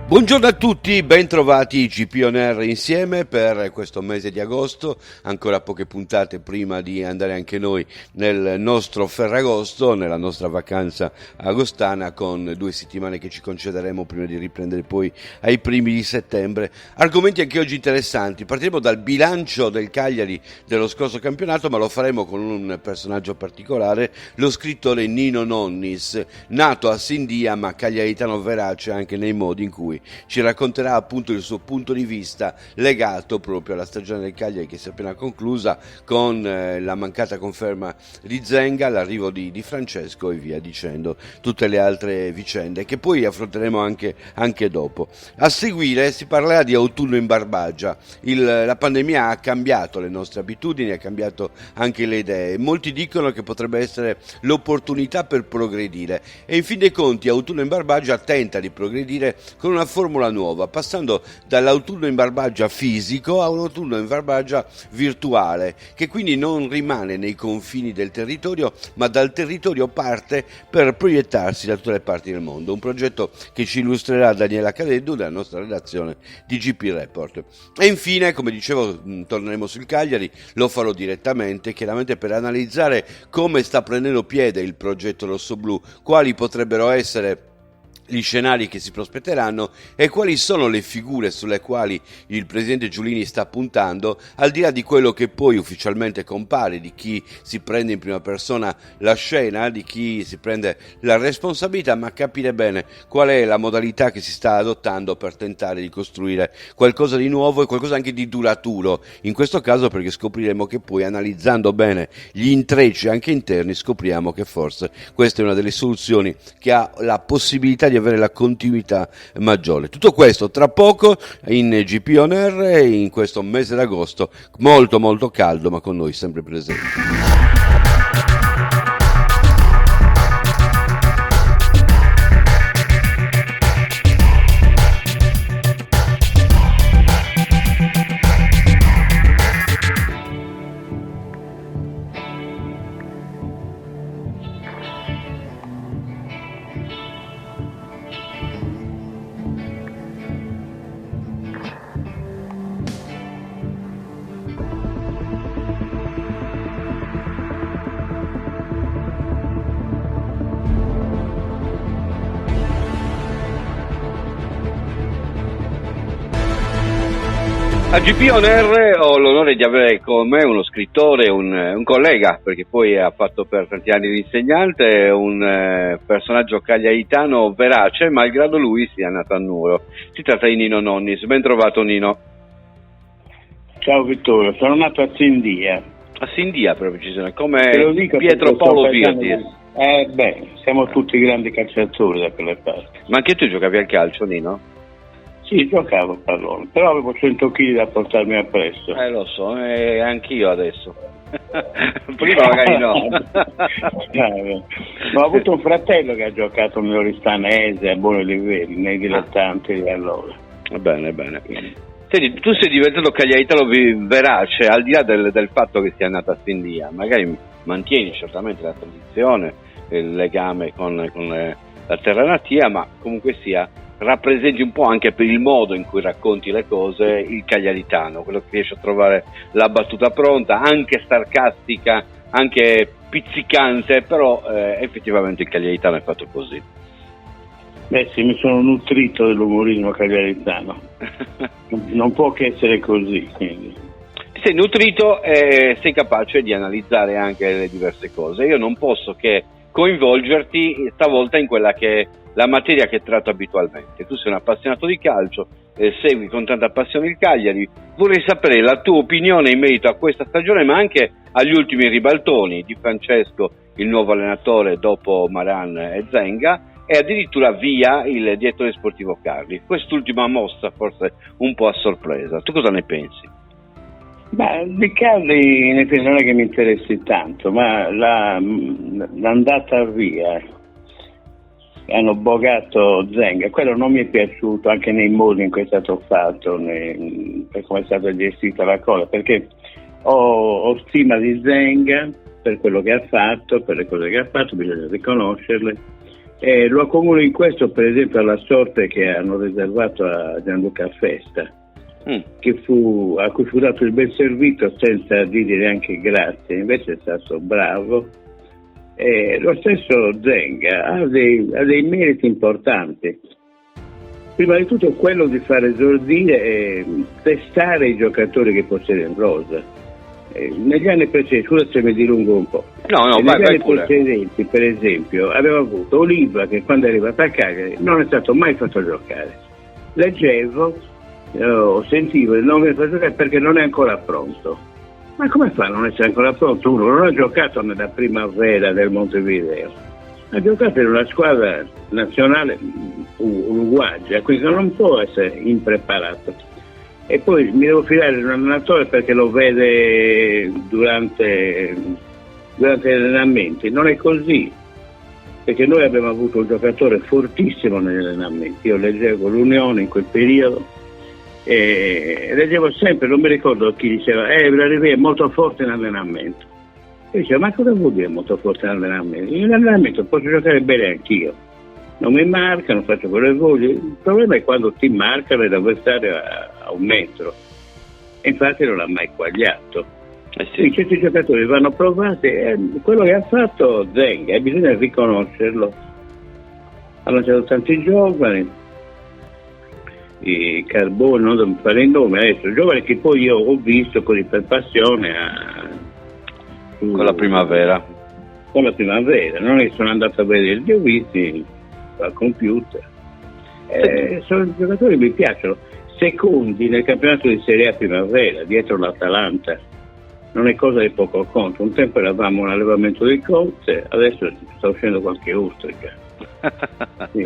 Buongiorno a tutti, ben trovati GP On Air insieme per questo mese di agosto, ancora poche puntate prima di andare anche noi nel nostro Ferragosto, nella nostra vacanza agostana, con 2 settimane che ci concederemo prima di riprendere poi ai primi di settembre. Argomenti anche oggi interessanti, partiremo dal bilancio del Cagliari dello scorso campionato, ma lo faremo con un personaggio particolare, lo scrittore Nino Nonnis, nato a Sindia ma cagliaritano verace anche nei modi in cui ci racconterà appunto il suo punto di vista legato proprio alla stagione del Cagliari che si è appena conclusa, con la mancata conferma di Zenga, l'arrivo di Francesco e via dicendo, tutte le altre vicende che poi affronteremo anche dopo. A seguire si parlerà di autunno in Barbagia. La pandemia ha cambiato le nostre abitudini, ha cambiato anche le idee. Molti dicono che potrebbe essere l'opportunità per progredire e in fin dei conti autunno in Barbagia tenta di progredire con una formula nuova, passando dall'autunno in Barbagia fisico a un autunno in Barbagia virtuale, che quindi non rimane nei confini del territorio, ma dal territorio parte per proiettarsi da tutte le parti del mondo. Un progetto che ci illustrerà Daniela Cadeddu della nostra redazione di GP Report. E infine, come dicevo, torneremo sul Cagliari, lo farò direttamente, chiaramente per analizzare come sta prendendo piede il progetto rossoblù, quali potrebbero essere gli scenari che si prospetteranno e quali sono le figure sulle quali il presidente Giulini sta puntando, al di là di quello che poi ufficialmente compare, di chi si prende in prima persona la scena, di chi si prende la responsabilità, ma capire bene qual è la modalità che si sta adottando per tentare di costruire qualcosa di nuovo e qualcosa anche di duraturo, in questo caso, perché scopriremo che poi, analizzando bene gli intrecci anche interni, scopriamo che forse questa è una delle soluzioni che ha la possibilità di avere la continuità maggiore. Tutto questo tra poco in GP On Air in questo mese d'agosto molto molto caldo, ma con noi sempre presente. A GP On Air ho l'onore di avere con me uno scrittore, un collega, perché poi ha fatto per tanti anni l'insegnante, un personaggio cagliaritano verace, malgrado lui sia nato a Nuoro. Si tratta di Nino Nonnis. Ben trovato, Nino. Ciao Vittorio, sono nato a Sindia. A Sindia, per precisione, come Pietro Paolo Virdi. Siamo tutti grandi calciatori da quelle parti. Ma anche tu giocavi al calcio, Nino? Sì, giocavo a pallone, però avevo 100 kg da portarmi appresso. Lo so, anch'io adesso. Prima magari no. Ho avuto un fratello che ha giocato nell'Oristanese a buoni livelli, nei dilettanti di allora. Bene. Senti, tu sei diventato cagliaritano verace, al di là del fatto che sia nato a Sindia, magari mantieni certamente la tradizione, il legame con la terra natia, ma comunque sia rappresenti un po' anche per il modo in cui racconti le cose il cagliaritano, quello che riesce a trovare la battuta pronta, anche sarcastica, anche pizzicante, però effettivamente il cagliaritano è fatto così. Sì, mi sono nutrito dell'umorismo cagliaritano. Non può che essere così, quindi. Sei nutrito e sei capace di analizzare anche le diverse cose. Io non posso che coinvolgerti stavolta in quella che è la materia che tratto abitualmente. Tu sei un appassionato di calcio, segui con tanta passione il Cagliari. Vorrei sapere la tua opinione in merito a questa stagione, ma anche agli ultimi ribaltoni di Francesco, il nuovo allenatore dopo Maran e Zenga, e addirittura via il direttore sportivo Carli. Quest'ultima mossa forse un po' a sorpresa. Tu cosa ne pensi? Di Carli non è che mi interessi tanto, ma l'andata via, hanno bogato Zenga, quello non mi è piaciuto, anche nei modi in cui è stato fatto, per come è stata gestita la cosa, perché ho stima di Zenga per quello che ha fatto, per le cose che ha fatto, bisogna riconoscerle, Lo accomuno in questo, per esempio, alla sorte che hanno riservato a Gianluca Festa, a cui fu dato il ben servito senza dirgli neanche grazie, invece è stato bravo. Lo stesso Zenga ha dei meriti importanti. Prima di tutto quello di far esordire e testare i giocatori che possiede in rosa. Negli anni precedenti, scusa se mi dilungo un po', negli anni precedenti, per esempio, aveva avuto Oliva che quando è arrivato a Cagliari non è stato mai fatto giocare. Leggevo, sentivo il nome fatto giocare perché non è ancora pronto. Ma come fa a non essere ancora pronto? Uno non ha giocato nella primavera del Montevideo, ha giocato in una squadra nazionale uruguagia, quindi non può essere impreparato. E poi mi devo fidare di un allenatore perché lo vede durante gli allenamenti. Non è così, perché noi abbiamo avuto un giocatore fortissimo negli allenamenti. Io leggevo l'Unione in quel periodo e leggevo sempre, non mi ricordo chi diceva Vladivi è molto forte in allenamento. Io dicevo, ma cosa vuol dire molto forte in allenamento? In allenamento posso giocare bene anch'io, non mi marcano, faccio quello che voglio. Il problema è quando ti marcano e l'avversario a 1 metro, e infatti non l'ha mai quagliato. Sì. Certi giocatori vanno provati, quello che ha fatto Zenga, e bisogna riconoscerlo. Ha lanciato tanti giovani, i Carboni, non devo fare il nome adesso, giovani che poi io ho visto così per passione con la primavera. Con la primavera, non è che sono andato a vedere, li ho visti al computer. Sono giocatori che mi piacciono. Secondi nel campionato di Serie A primavera, dietro l'Atalanta. Non è cosa di poco conto. Un tempo eravamo un allevamento di Conte, adesso sta uscendo qualche ostrica. Sì.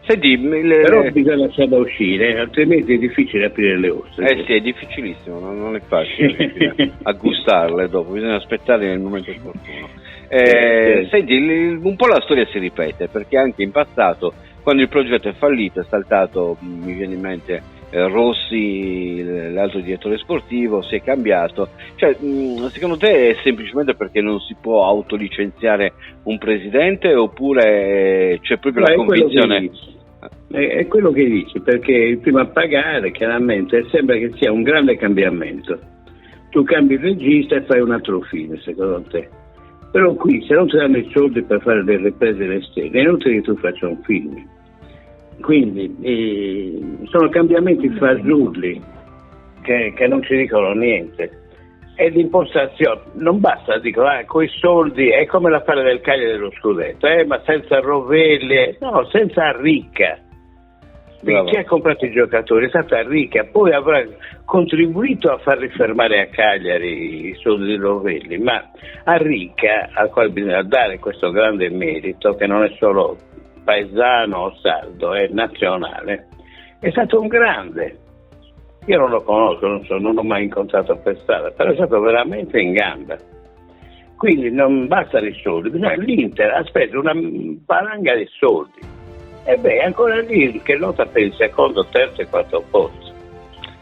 Senti, però bisogna lasciarla uscire, altrimenti è difficile aprire le ostriche. Sì, è difficilissimo, non è facile a gustarle dopo, bisogna aspettare nel momento opportuno. Senti, un po' la storia si ripete, perché anche in passato, quando il progetto è fallito, è saltato, mi viene in mente Rossi, l'altro direttore sportivo, si è cambiato. Cioè, secondo te è semplicemente perché non si può autolicenziare un presidente, oppure c'è proprio la convinzione? È quello che dici, perché il primo a pagare chiaramente sembra che sia un grande cambiamento. Tu cambi il regista e fai un altro film, secondo te. Però qui, se non ti danno i soldi per fare le riprese e le stelle, è inutile che tu faccia un film. Quindi sono cambiamenti fasulli che non ci dicono niente. E l'impostazione non basta, dico, con i soldi è come l'affare del Cagliari dello scudetto, ma senza Rovelli, no, senza Arricca. Chi ha comprato i giocatori è stata Arricca, poi avrà contribuito a farli fermare a Cagliari i soldi di Rovelli, ma Arricca, al quale bisogna dare questo grande merito, che non è solo paesano o sardo, è nazionale, è stato un grande. Io non lo conosco, non l'ho mai incontrato per strada, però è stato veramente in gamba. Quindi non basta i soldi, l'Inter aspetta una valanga di soldi. E beh, ancora lì che lotta per il secondo, terzo e quarto posto.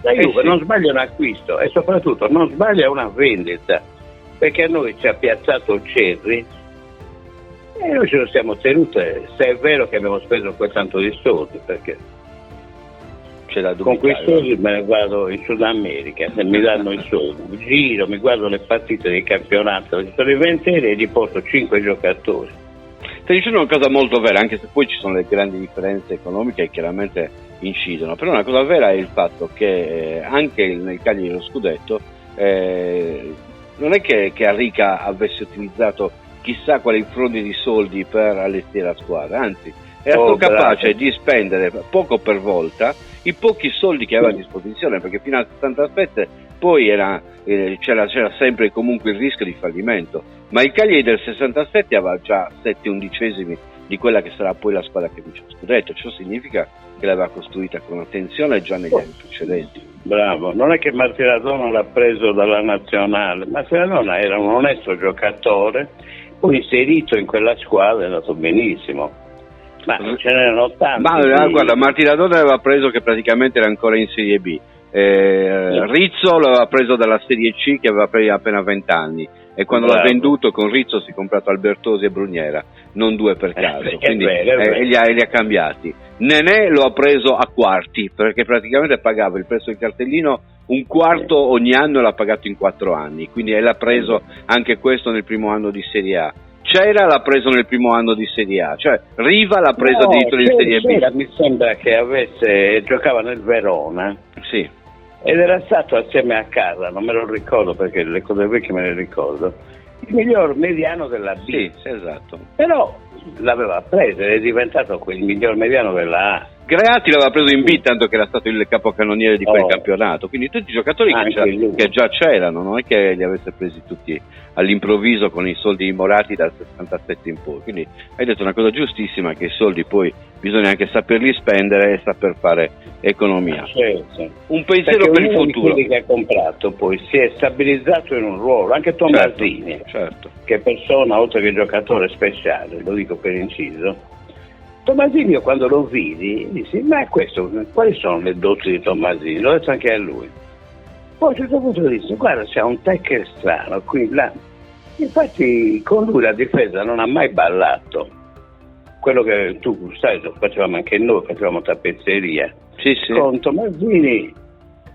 La Juve non sbaglia un acquisto e soprattutto non sbaglia una vendita, perché a noi ci ha piazzato Cerri e noi ce lo siamo tenuti, se è vero che abbiamo speso quel tanto di soldi, perché con quei soldi me ne vado in Sud America, se mi danno i soldi, giro, mi guardo le partite di campionato, ci sono i venteri e gli porto 5 giocatori. Stai dicendo una cosa molto vera, anche se poi ci sono le grandi differenze economiche che chiaramente incidono, però una cosa vera è il fatto che anche nel Cagliari dello scudetto non è che Arricca avesse utilizzato chissà quali frondi di soldi per allestire la squadra, anzi era stato capace di spendere poco per volta i pochi soldi che aveva a disposizione, perché fino al 67 poi c'era sempre comunque il rischio di fallimento, ma il Cagliari del 67 aveva già 7/11 di quella che sarà poi la squadra che vince lo scudetto. Ciò significa che l'aveva costruita con attenzione già negli anni precedenti. Bravo, non è che Martiradona l'ha preso dalla nazionale, Martiradona era un onesto giocatore, poi inserito in quella squadra è andato benissimo. Ma ce n'erano tanti. Ma guarda, Martiradona aveva preso che praticamente era ancora in Serie B. Rizzo l'aveva preso dalla Serie C, che aveva appena 20 anni, e quando l'ha venduto con Rizzo si è comprato Albertosi e Bruniera, non due per caso, quindi li ha cambiati. Nenè lo ha preso a quarti, perché praticamente pagava il prezzo del cartellino un quarto ogni anno e l'ha pagato in 4 anni, quindi l'ha preso anche questo nel primo anno di Serie A. Cera l'ha preso nel primo anno di Serie A, cioè Riva l'ha preso addirittura in Serie B. Mi sembra che giocava nel Verona. Sì. Ed era stato assieme a Carra, non me lo ricordo perché le cose vecchie me le ricordo, il miglior mediano della B. Sì, esatto. Però l'aveva preso ed è diventato il miglior mediano della A. Greati l'aveva preso in B, tanto che era stato il capocannoniere di quel campionato, quindi tutti i giocatori che già c'erano, non è che li avesse presi tutti all'improvviso con i soldi Morati dal 67 in poi. Quindi hai detto una cosa giustissima, che i soldi poi bisogna anche saperli spendere e saper fare economia. Certo. Un pensiero per il futuro. Quelli che ha comprato poi si è stabilizzato in un ruolo, anche Tomasini, certo. Che persona oltre che giocatore speciale, lo dico per inciso. Tomasini, io quando lo vidi dissi: ma questo, quali sono le doti di Tomasini? L'ho detto anche a lui. Poi a un certo punto dissi: guarda, c'è un tackle strano qui là. Infatti con lui la difesa non ha mai ballato. Quello che tu sai, lo facevamo anche noi, facevamo tappezzeria. Sì. Con Tomasini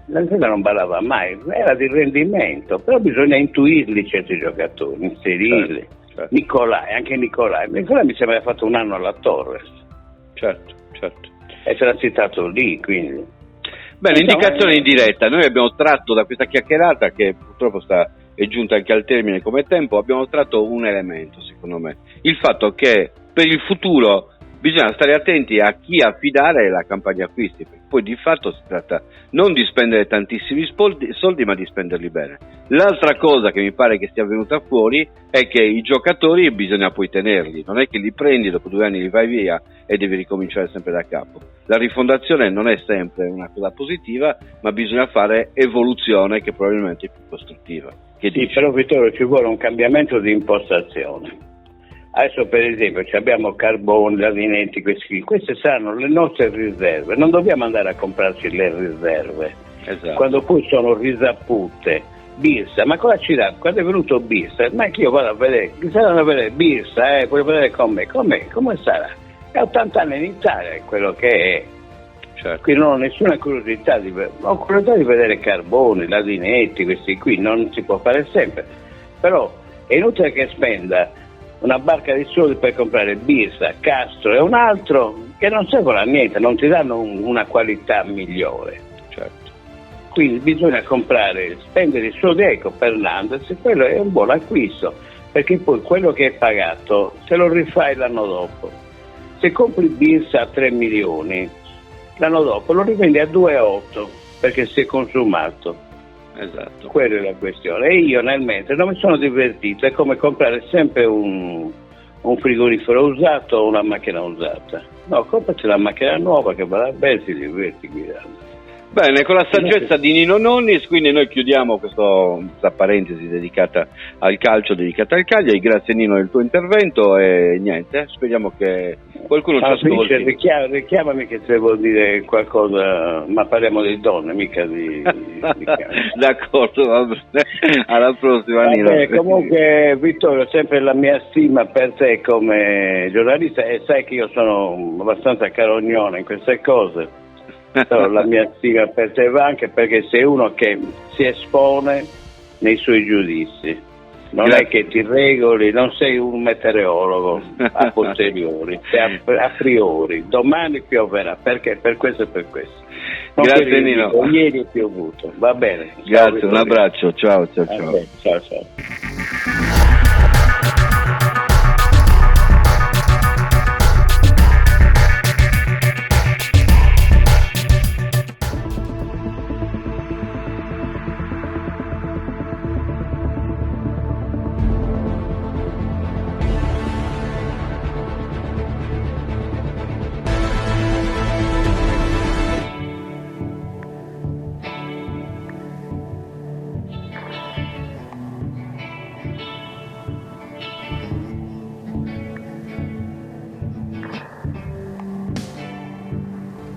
la difesa non ballava mai, era di rendimento, però bisogna intuirli certi giocatori, inserirli. Certo. Anche Nicolai mi sembra che ha fatto un anno alla Torres. Certo. E sarà citato lì, quindi. Bene, indicazione in diretta. Noi abbiamo tratto da questa chiacchierata, che purtroppo è giunta anche al termine come tempo, abbiamo tratto un elemento, secondo me. Il fatto che per il futuro bisogna stare attenti a chi affidare la campagna acquisti, perché poi di fatto si tratta non di spendere tantissimi soldi, ma di spenderli bene. L'altra cosa che mi pare che sia venuta fuori è che i giocatori bisogna poi tenerli, non è che li prendi, dopo 2 anni li vai via e devi ricominciare sempre da capo. La rifondazione non è sempre una cosa positiva, ma bisogna fare evoluzione, che probabilmente è più costruttiva. Sì, però Vittorio, ci vuole un cambiamento di impostazione. Adesso per esempio abbiamo Carboni, Lavinetti, queste saranno le nostre riserve, non dobbiamo andare a comprarci le riserve. Esatto. Quando poi sono risapute. Birsa, ma cosa ci dà? Quando è venuto Birsa? Ma che io vado a vedere, saranno a vedere Birsa, voglio vedere come sarà? È 80 anni in Italia, è quello che è. Certo. Qui non ho nessuna curiosità ho curiosità di vedere Carboni, Lavinetti, questi qui, non si può fare sempre, però è inutile che spenda una barca di soldi per comprare Birsa, Castro e un altro che non servono a niente, non ti danno una qualità migliore. Certo. Quindi bisogna spendere i soldi, per Nandes, quello è un buon acquisto, perché poi quello che è pagato se lo rifai l'anno dopo. Se compri Birsa a 3 milioni, l'anno dopo lo rivendi a 2,8 perché si è consumato. Esatto. Quella è la questione. E io nel mentre non mi sono divertito, è come comprare sempre un frigorifero usato o una macchina usata. No, comprati la macchina nuova che va bene, ti diverti guidando. Bene, con la saggezza di Nino Nonnis, quindi noi chiudiamo questa parentesi dedicata al calcio, dedicata al Cagliari. Grazie Nino del tuo intervento e niente, speriamo che qualcuno ci ascolti. Richiamami che se vuol dire qualcosa, ma parliamo di donne, mica di D'accordo, va bene. Alla prossima Nino. Comunque Vittorio, sempre la mia stima per te come giornalista, e sai che io sono abbastanza carognone in queste cose. Però la mia stima per te va anche perché sei uno che si espone nei suoi giudizi, non è che ti regoli, non sei un meteorologo a posteriori, a priori, domani pioverà, perché per questo e per questo. Non grazie Nino. Ieri è piovuto, va bene. Grazie, ciao, un abbraccio, ciao. Ciao.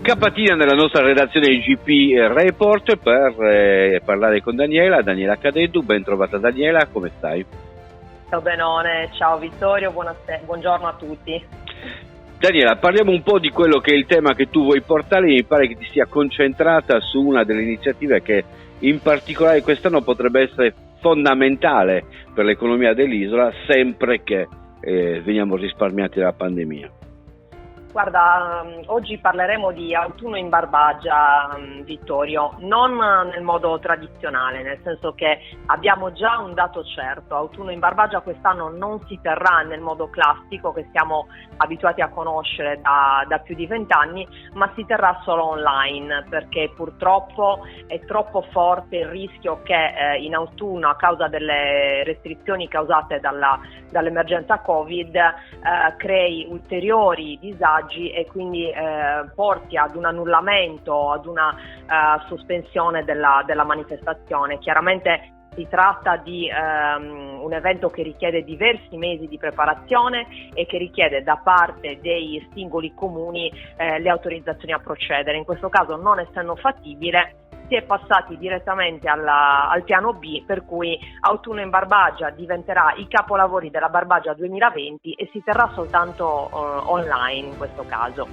Capatina nella nostra redazione GP Report per parlare con Daniela Cadeddu. Ben trovata Daniela, come stai? Ciao Benone, ciao Vittorio, buongiorno a tutti. Daniela, parliamo un po' di quello che è il tema che tu vuoi portare. Mi pare che ti sia concentrata su una delle iniziative che in particolare quest'anno potrebbe essere fondamentale per l'economia dell'isola, sempre che veniamo risparmiati dalla pandemia. Guarda, oggi parleremo di autunno in Barbagia, Vittorio, non nel modo tradizionale, nel senso che abbiamo già un dato certo: autunno in Barbagia quest'anno non si terrà nel modo classico che siamo abituati a conoscere da più di 20 anni, ma si terrà solo online, perché purtroppo è troppo forte il rischio che in autunno, a causa delle restrizioni causate dall'emergenza Covid, crei ulteriori disagi e quindi porti ad un annullamento, ad una sospensione della manifestazione. Chiaramente si tratta di un evento che richiede diversi mesi di preparazione e che richiede da parte dei singoli comuni le autorizzazioni a procedere. In questo caso, non essendo fattibile, si è passati direttamente al piano B, per cui autunno in Barbagia diventerà i capolavori della Barbagia 2020 e si terrà soltanto online in questo caso.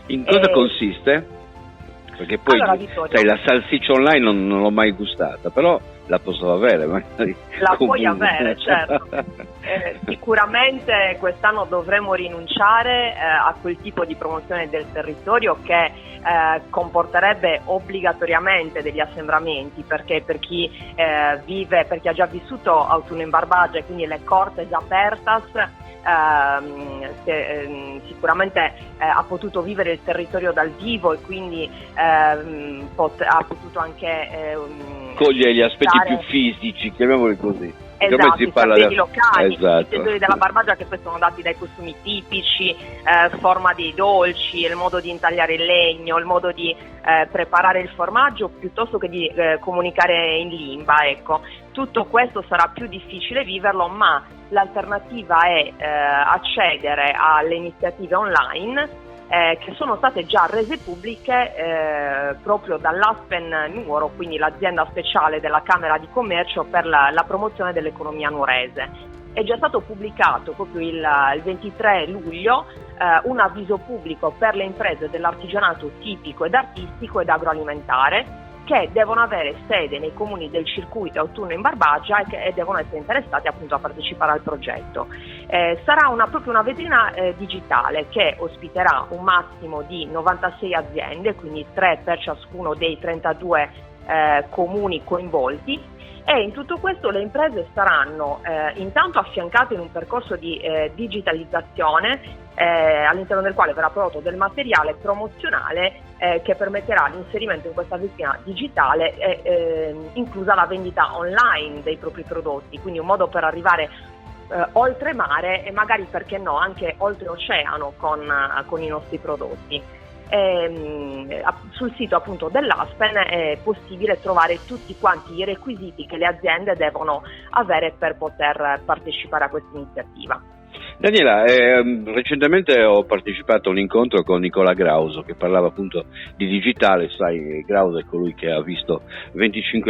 In cosa consiste? Perché poi, allora, Vittorio, sai, la salsiccia online non l'ho mai gustata, però la posso avere magari. La puoi avere, certo. Sicuramente quest'anno dovremo rinunciare a quel tipo di promozione del territorio che comporterebbe obbligatoriamente degli assembramenti, perché per chi per chi ha già vissuto autunno in Barbagia e quindi le Cortes Apertas, sicuramente ha potuto vivere il territorio dal vivo e quindi ha potuto anche cogliere gli aspetti più fisici, chiamiamoli così. Esatto, i saperi locali, esatto, i tesori della Barbagia, che poi sono dati dai costumi tipici, forma dei dolci, il modo di intagliare il legno, il modo di preparare il formaggio, piuttosto che di comunicare in lingua, ecco. Tutto questo sarà più difficile viverlo, ma l'alternativa è accedere alle iniziative online che sono state già rese pubbliche proprio dall'Aspen Nuoro, quindi l'azienda speciale della Camera di Commercio per la promozione dell'economia nuorese. È già stato pubblicato proprio il 23 luglio un avviso pubblico per le imprese dell'artigianato tipico ed artistico ed agroalimentare, che devono avere sede nei comuni del circuito autunno in Barbagia e devono essere interessati appunto a partecipare al progetto. Sarà proprio una vetrina digitale che ospiterà un massimo di 96 aziende, quindi 3 per ciascuno dei 32 comuni coinvolti. E in tutto questo le imprese saranno intanto affiancate in un percorso di digitalizzazione all'interno del quale verrà prodotto del materiale promozionale che permetterà l'inserimento in questa vetrina digitale, inclusa la vendita online dei propri prodotti, quindi un modo per arrivare oltre mare e magari, perché no, anche oltre oceano con i nostri prodotti. Sul sito appunto dell'Aspen è possibile trovare tutti quanti i requisiti che le aziende devono avere per poter partecipare a questa iniziativa. Daniela, recentemente ho partecipato a un incontro con Nicola Grauso che parlava appunto di digitale. Sai, Grauso è colui che ha visto 26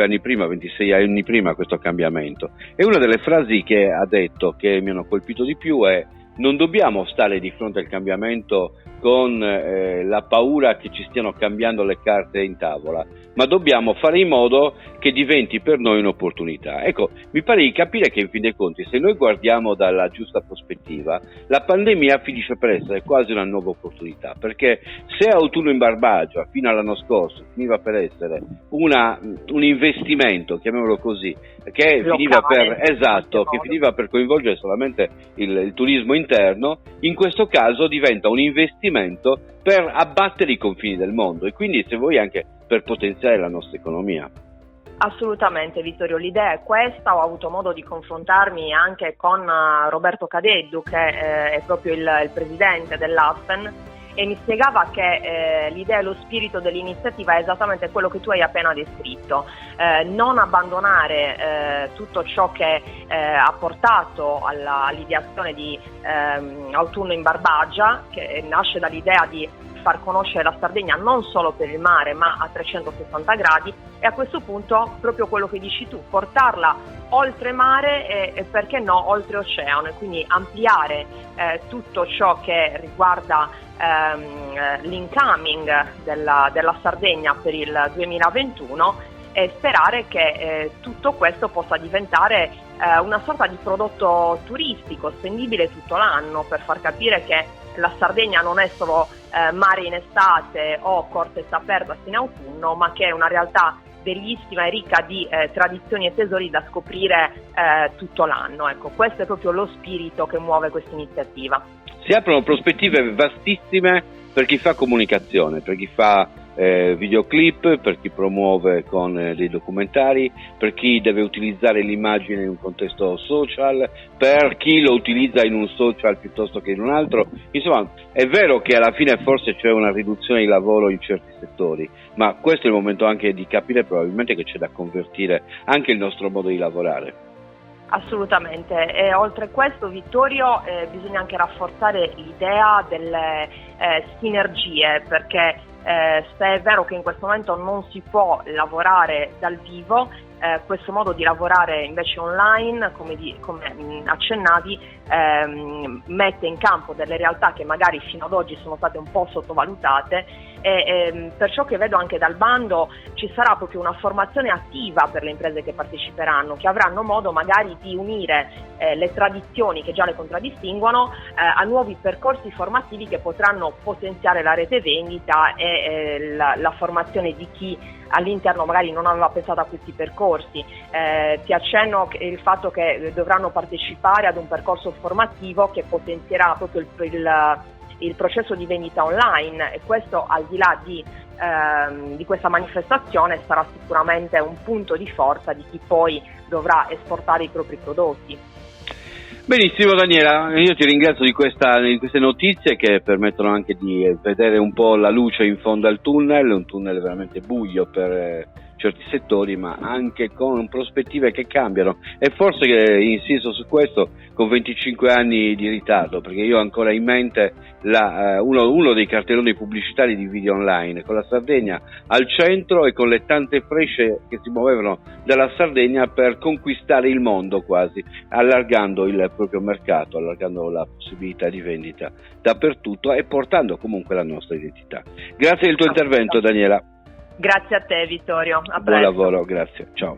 anni prima questo cambiamento, e una delle frasi che ha detto che mi hanno colpito di più è: non dobbiamo stare di fronte al cambiamento con la paura che ci stiano cambiando le carte in tavola, ma dobbiamo fare in modo che diventi per noi un'opportunità. Ecco, mi pare di capire che in fin dei conti, se noi guardiamo dalla giusta prospettiva, la pandemia finisce per essere quasi una nuova opportunità, perché se autunno in Barbagia fino all'anno scorso finiva per essere un investimento, chiamiamolo così, che finiva per coinvolgere solamente il turismo interno, in questo caso diventa un investimento per abbattere i confini del mondo e quindi, se vuoi, anche per potenziare la nostra economia. Assolutamente, Vittorio, l'idea è questa. Ho avuto modo di confrontarmi anche con Roberto Cadeddu, che è proprio il presidente dell'Aspen, e mi spiegava che l'idea e lo spirito dell'iniziativa è esattamente quello che tu hai appena descritto: non abbandonare tutto ciò che ha portato all'ideazione di autunno in Barbagia, che nasce dall'idea di far conoscere la Sardegna non solo per il mare ma a 360 gradi, e a questo punto proprio quello che dici tu, portarla oltre mare e perché no oltre oceano, e quindi ampliare tutto ciò che riguarda l'incoming della Sardegna per il 2021, e sperare che tutto questo possa diventare una sorta di prodotto turistico spendibile tutto l'anno, per far capire che la Sardegna non è solo mare in estate o cortezza aperta in autunno, ma che è una realtà bellissima e ricca di tradizioni e tesori da scoprire tutto l'anno. Ecco, questo è proprio lo spirito che muove questa iniziativa. Si aprono prospettive vastissime per chi fa comunicazione, per chi fa videoclip, per chi promuove con dei documentari, per chi deve utilizzare l'immagine in un contesto social, per chi lo utilizza in un social piuttosto che in un altro. Insomma, è vero che alla fine forse c'è una riduzione di lavoro in certi settori, ma questo è il momento anche di capire probabilmente che c'è da convertire anche il nostro modo di lavorare. Assolutamente, e oltre a questo, Vittorio, bisogna anche rafforzare l'idea delle sinergie, perché se è vero che in questo momento non si può lavorare dal vivo, questo modo di lavorare invece online, come accennavi, mette in campo delle realtà che magari fino ad oggi sono state un po' sottovalutate, e per ciò che vedo anche dal bando ci sarà proprio una formazione attiva per le imprese che parteciperanno, che avranno modo magari di unire le tradizioni che già le contraddistinguono a nuovi percorsi formativi che potranno potenziare la rete vendita e la formazione di chi all'interno magari non aveva pensato a questi percorsi. Ti accenno il fatto che dovranno partecipare ad un percorso formativo che potenzierà proprio il processo di vendita online, e questo, al di là di questa manifestazione, sarà sicuramente un punto di forza di chi poi dovrà esportare i propri prodotti. Benissimo Daniela, io ti ringrazio di queste notizie che permettono anche di vedere un po' la luce in fondo al tunnel, un tunnel veramente buio per certi settori, ma anche con prospettive che cambiano, e forse insisto su questo con 25 anni di ritardo, perché io ho ancora in mente uno dei cartelloni pubblicitari di video online con la Sardegna al centro e con le tante frecce che si muovevano dalla Sardegna per conquistare il mondo quasi, allargando il proprio mercato, allargando la possibilità di vendita dappertutto e portando comunque la nostra identità. Grazie del tuo intervento Daniela. Grazie a te Vittorio, a presto. Buon lavoro, grazie, ciao.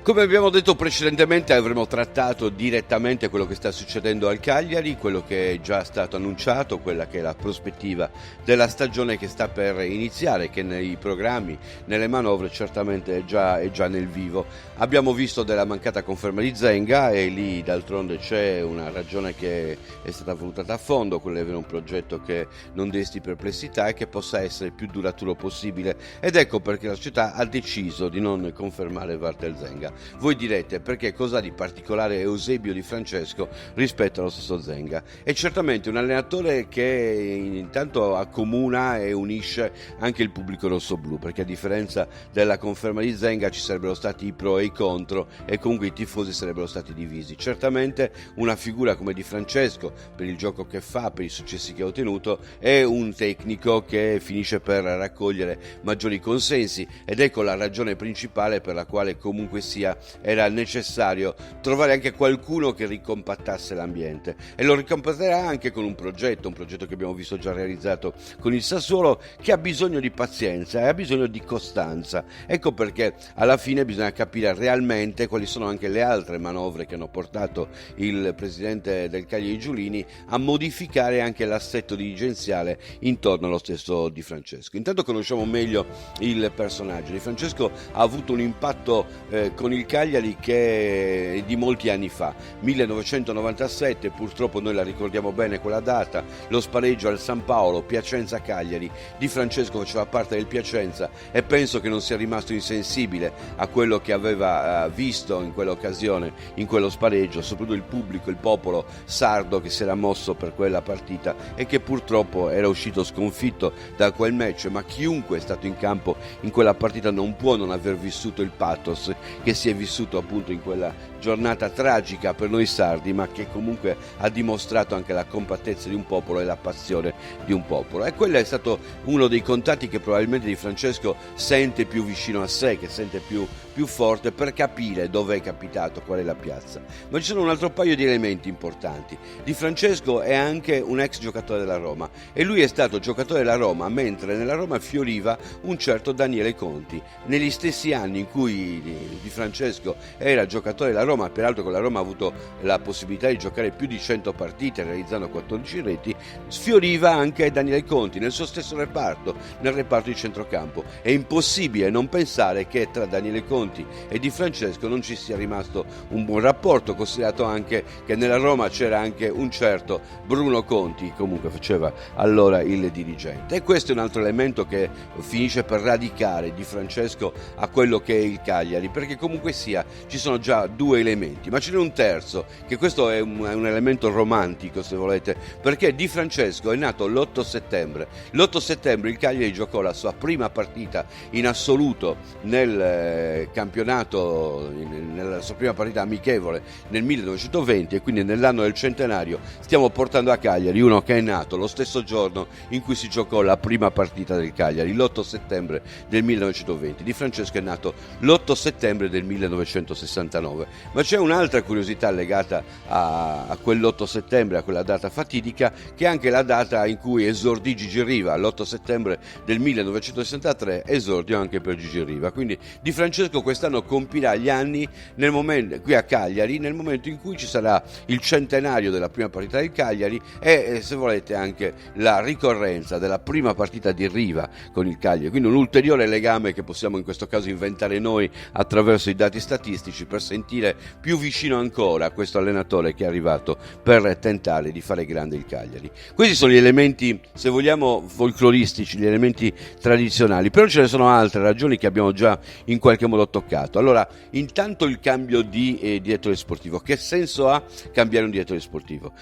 Come abbiamo detto precedentemente, avremo trattato direttamente quello che sta succedendo al Cagliari, quello che è già stato annunciato, quella che è la prospettiva della stagione che sta per iniziare, che nei programmi, nelle manovre certamente è già nel vivo. Abbiamo visto della mancata conferma di Zenga, e lì d'altronde c'è una ragione che è stata valutata a fondo, quello di avere un progetto che non desti perplessità e che possa essere il più duraturo possibile, ed ecco perché la società ha deciso di non confermare Walter Zenga. Voi direte, perché cosa di particolare Eusebio Di Francesco rispetto allo stesso Zenga? È certamente un allenatore che intanto accomuna e unisce anche il pubblico rossoblu, perché a differenza della conferma di Zenga ci sarebbero stati i pro e i contro, e comunque i tifosi sarebbero stati divisi. Certamente una figura come Di Francesco, per il gioco che fa, per i successi che ha ottenuto, è un tecnico che finisce per raccogliere maggiori consensi, ed ecco la ragione principale per la quale comunque sia era necessario trovare anche qualcuno che ricompattasse l'ambiente, e lo ricompatterà anche con un progetto che abbiamo visto già realizzato con il Sassuolo, che ha bisogno di pazienza e ha bisogno di costanza. Ecco perché alla fine bisogna capire realmente quali sono anche le altre manovre che hanno portato il presidente del Cagliari Giulini a modificare anche l'assetto dirigenziale intorno allo stesso Di Francesco. Intanto conosciamo meglio il personaggio. Di Francesco ha avuto un impatto con il Cagliari che è di molti anni fa, 1997, purtroppo noi la ricordiamo bene quella data, lo spareggio al San Paolo, Piacenza-Cagliari. Di Francesco faceva parte del Piacenza e penso che non sia rimasto insensibile a quello che aveva visto in quell'occasione, in quello spareggio, soprattutto il pubblico, il popolo sardo che si era mosso per quella partita e che purtroppo era uscito sconfitto da quel match, ma chiunque è stato in campo in quella partita non può non aver vissuto il pathos che si è vissuto appunto in quella giornata tragica per noi sardi, ma che comunque ha dimostrato anche la compattezza di un popolo e la passione di un popolo. E quello è stato uno dei contatti che probabilmente Di Francesco sente più vicino a sé, che sente più forte per capire dove è capitato, qual è la piazza. Ma ci sono un altro paio di elementi importanti. Di Francesco è anche un ex giocatore della Roma e lui è stato giocatore della Roma mentre nella Roma fioriva un certo Daniele Conti. Negli stessi anni in cui Di Francesco era giocatore della Roma, peraltro con la Roma ha avuto la possibilità di giocare più di 100 partite realizzando 14 reti, sfioriva anche Daniele Conti nel suo stesso reparto, nel reparto di centrocampo. È impossibile non pensare che tra Daniele Conti e Di Francesco non ci sia rimasto un buon rapporto, considerato anche che nella Roma c'era anche un certo Bruno Conti, comunque faceva allora il dirigente. E questo è un altro elemento che finisce per radicare Di Francesco a quello che è il Cagliari, perché comunque sia ci sono già due elementi, ma ce n'è un terzo, che questo è un elemento romantico se volete, perché Di Francesco è nato l'8 settembre. L'8 settembre il Cagliari giocò la sua prima partita in assoluto nel campionato, nella sua prima partita amichevole nel 1920, e quindi nell'anno del centenario stiamo portando a Cagliari uno che è nato lo stesso giorno in cui si giocò la prima partita del Cagliari, l'8 settembre del 1920. Di Francesco è nato l'8 settembre del 1969. Ma c'è un'altra curiosità legata a quell'8 settembre, a quella data fatidica, che è anche la data in cui esordì Gigi Riva. L'8 settembre del 1963 esordio anche per Gigi Riva, quindi Di Francesco quest'anno compirà gli anni nel momento, qui a Cagliari, nel momento in cui ci sarà il centenario della prima partita del Cagliari e se volete anche la ricorrenza della prima partita di Riva con il Cagliari, quindi un ulteriore legame che possiamo in questo caso inventare noi attraverso i dati statistici per sentire più vicino ancora questo allenatore che è arrivato per tentare di fare grande il Cagliari. Questi sono gli elementi, se vogliamo, folcloristici, gli elementi tradizionali, però ce ne sono altre ragioni che abbiamo già in qualche modo toccato. Allora, intanto il cambio di direttore sportivo. Che senso ha cambiare un direttore sportivo?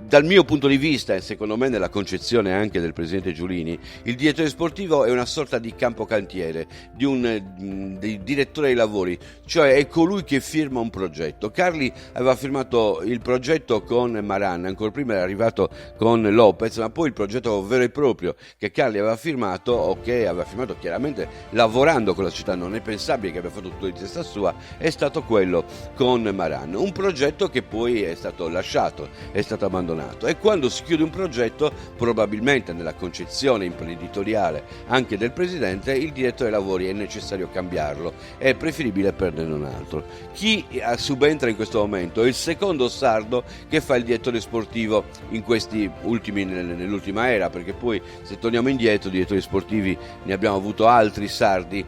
Dal mio punto di vista, e secondo me nella concezione anche del presidente Giulini, il direttore sportivo è una sorta di campocantiere, di direttore dei lavori, cioè è colui che firma un progetto. Carli aveva firmato il progetto con Maran, ancora prima era arrivato con Lopez, ma poi il progetto vero e proprio che Carli aveva firmato, o che aveva firmato chiaramente lavorando con la società, non è pensabile che abbia fatto tutto di testa sua, è stato quello con Maran. Un progetto che poi è stato lasciato, è stato abbandonato. E quando si chiude un progetto, probabilmente nella concezione imprenditoriale anche del presidente, il direttore dei lavori è necessario cambiarlo, è preferibile prenderne un altro. Chi subentra in questo momento è il secondo sardo che fa il direttore sportivo in questi ultimi, nell'ultima era, perché poi se torniamo indietro direttori sportivi ne abbiamo avuto altri sardi,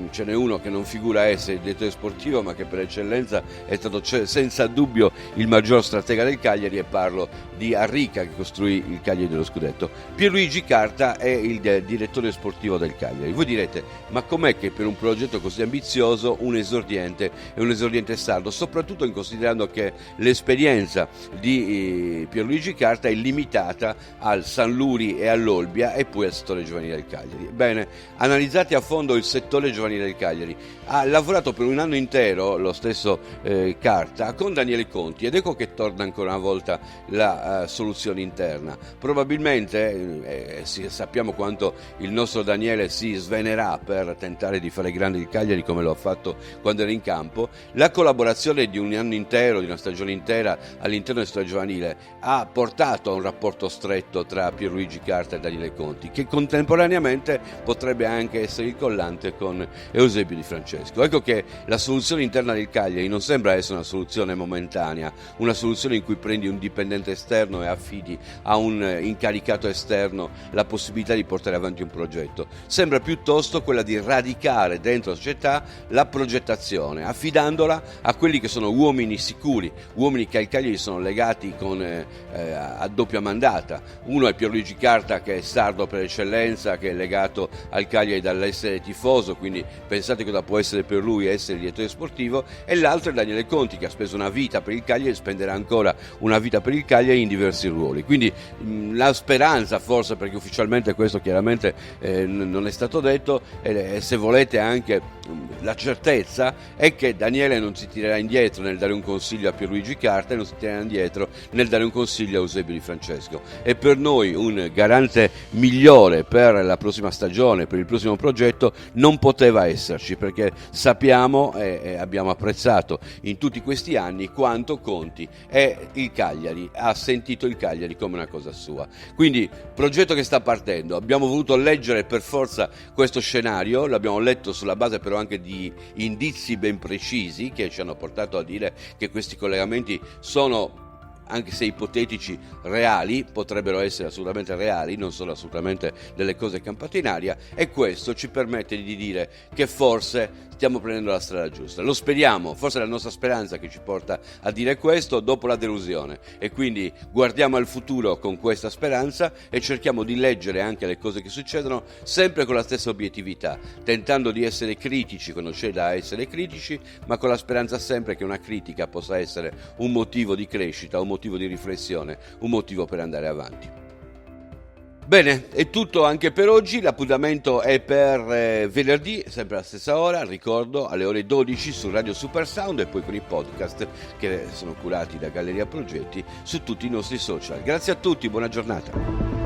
ce n'è uno che non figura essere il direttore sportivo ma che per eccellenza è stato senza dubbio il maggior stratega del Cagliari, e parlo di Arrica che costruì il Cagliari dello scudetto. Pierluigi Carta è il direttore sportivo del Cagliari. Voi direte, ma com'è che per un progetto così ambizioso un esordiente è un esordiente sardo, soprattutto in considerando che l'esperienza di Pierluigi Carta è limitata al San Luri e all'Olbia e poi al settore giovanile del Cagliari. Bene, analizzate a fondo il settore giovanile del Cagliari. Ha lavorato per un anno intero lo stesso Carta con Daniele Conti, ed ecco che torna ancora una volta la soluzione interna. Probabilmente sappiamo quanto il nostro Daniele si svenerà per tentare di fare grande il Cagliari come lo ha fatto quando era in campo. La collaborazione di un anno intero, di una stagione intera all'interno del settore giovanile ha portato a un rapporto stretto tra Pierluigi Carta e Daniele Conti, che contemporaneamente potrebbe anche essere il collante con Eusebio Di Francesco. Francesco. Ecco che la soluzione interna del Cagliari non sembra essere una soluzione momentanea, una soluzione in cui prendi un dipendente esterno e affidi a un incaricato esterno la possibilità di portare avanti un progetto. Sembra piuttosto quella di radicare dentro la società la progettazione, affidandola a quelli che sono uomini sicuri, uomini che al Cagliari sono legati a doppia mandata. Uno è Pierluigi Carta, che è sardo per eccellenza, che è legato al Cagliari dall'essere tifoso, quindi pensate cosa può essere per lui essere direttore sportivo, e l'altro è Daniele Conti, che ha speso una vita per il Cagliari e spenderà ancora una vita per il Cagliari in diversi ruoli. Quindi la speranza, forse, perché ufficialmente questo chiaramente non è stato detto, e se volete anche la certezza, è che Daniele non si tirerà indietro nel dare un consiglio a Pierluigi Carta e non si tirerà indietro nel dare un consiglio a Eusebio Di Francesco. È per noi un garante migliore per la prossima stagione, per il prossimo progetto, non poteva esserci, perché sappiamo e abbiamo apprezzato in tutti questi anni quanto Conti e il Cagliari ha sentito il Cagliari come una cosa sua. Quindi progetto che sta partendo, abbiamo voluto leggere per forza questo scenario, l'abbiamo letto sulla base però anche di indizi ben precisi che ci hanno portato a dire che questi collegamenti sono, anche se ipotetici, reali, potrebbero essere assolutamente reali, non sono assolutamente delle cose campate in aria, e questo ci permette di dire che forse stiamo prendendo la strada giusta. Lo speriamo, forse è la nostra speranza che ci porta a dire questo dopo la delusione, e quindi guardiamo al futuro con questa speranza e cerchiamo di leggere anche le cose che succedono sempre con la stessa obiettività, tentando di essere critici quando c'è da essere critici, ma con la speranza sempre che una critica possa essere un motivo di crescita, un motivo di riflessione, un motivo per andare avanti. Bene, è tutto anche per oggi, l'appuntamento è per venerdì, sempre alla stessa ora, ricordo, alle ore 12 su Radio Supersound, e poi con i podcast che sono curati da Galleria Progetti su tutti i nostri social. Grazie a tutti, buona giornata.